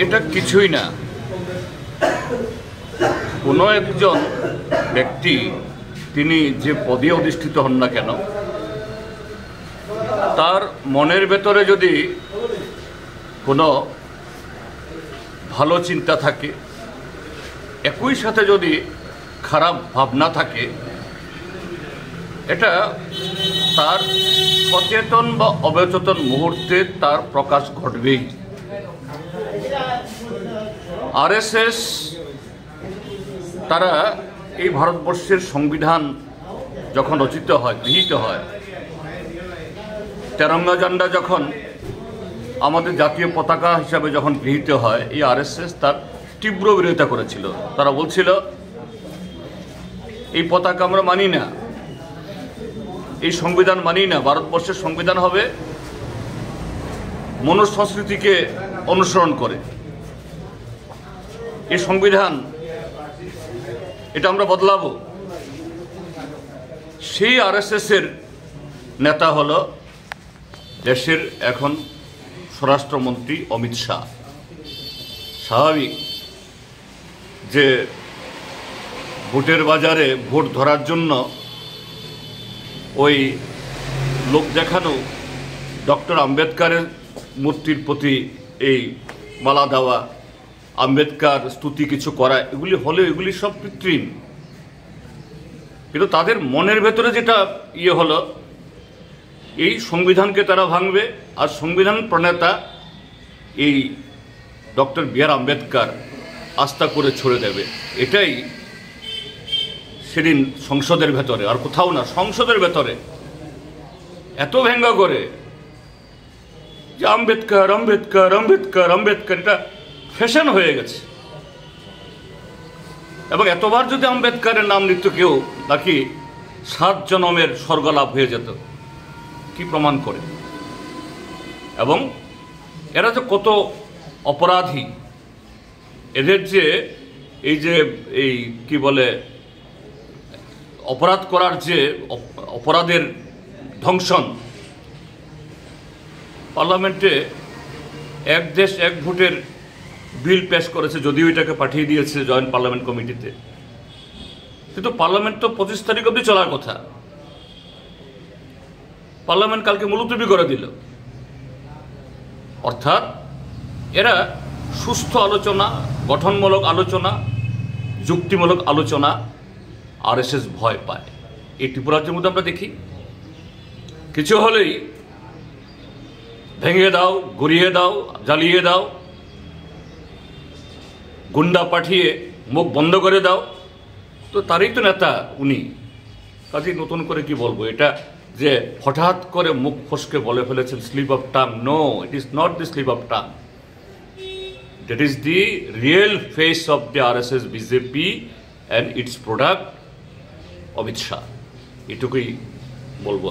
এটা কিছুই না। কোনো একজন ব্যক্তি তিনি যে পদে অধিষ্ঠিত হন না কেন, তার মনের ভেতরে যদি কোনো ভালো চিন্তা থাকে, একই সাথে যদি খারাপ ভাবনা থাকে, এটা তার সচেতন বা অবচেতন মুহূর্তে তার প্রকাশ ঘটবেই। আরএসএস তারা এই ভারতবর্ষের সংবিধান যখন রচিত হয়, গৃহীত হয়, তেরঙ্গা ঝান্ডা যখন আমাদের জাতীয় পতাকা হিসাবে যখন গৃহীত হয়, এই আরএসএস তার তীব্র বিরোধিতা করেছিল। তারা বলছিল এই পতাকা আমরা মানি না, এই সংবিধান মানি না। ভারতবর্ষের সংবিধান হবে মনুষ্য সংস্কৃতিকে অনুসরণ করে। এই সংবিধান এটা আমরা বদলাবো। সেই আরএসএস এর নেতা হলো দেশের এখন স্বরাষ্ট্রমন্ত্রী অমিত শাহ। স্বাভাবিক যে ভোটের বাজারে ভোট ধরার জন্য ওই লোক দেখানো ডক্টর আম্বেদকারের মূর্তির প্রতি এই মালা দেওয়া, আম্বেদকার স্তুতি কিছু করা, এগুলি হলে এগুলি সব কৃত্রিম। কিন্তু তাদের মনের ভেতরে যেটা হলো, এই সংবিধানকে তারা ভাঙবে, আর সংবিধান প্রণেতা এই ডক্টর বি আর আম্বেদকার আস্থা করে ছড়ে দেবে। এটাই সেদিন সংসদের ভেতরে, আর কোথাও না, সংসদের ভেতরে এত ব্যঙ্গ করে যে আম্বেদকার আম্বেদকার আম্বেদকার আম্বেদকার, এটা ফ্যাশন হয়ে গেছে। এবং এতবার যদি আম্বেদকারের নাম নিত কেউ, নাকি 7 জনমের স্বর্গলাভ হয়ে যেত। কি প্রমাণ করে? এবং এরা যে কত অপরাধী, এদের যে এই কি বলে অপরাধ করার যে অপরাধের ধ্বংসন। পার্লামেন্টে এক দেশ এক ভোটের বিল পেশ করেছে, যদিও এটাকে পাঠিয়ে দিয়েছে জয়েন্ট পার্লামেন্ট কমিটিতে, কিন্তু পার্লামেন্ট তো 25 তারিখ অবধি চলার কথা। পার্লামেন্ট কালকে মুলতবি করে দিল। অর্থাৎ এরা সুস্থ আলোচনা, গঠনমূলক আলোচনা, যুক্তিমূলক আলোচনা আরএসএস ভয় পায়। এই ত্রিপুরাজ্যের মধ্যে আমরা দেখি, কিছু হলেই ভেঙে দাও, গড়িয়ে দাও, জ্বালিয়ে দাও, গুন্ডা পাঠিয়ে মুখ বন্ধ করে দাও। তো তারই তো নেতা উনি। কাজেই নতুন করে কি বলবো, এটা যে হঠাৎ করে মুখ ফসকে বলে ফেলেছেন slip of tongue. No, it is not the slip of tongue, that is the real face of the RSS BJP and it's product Amit Shah. এটুকুই বলবো।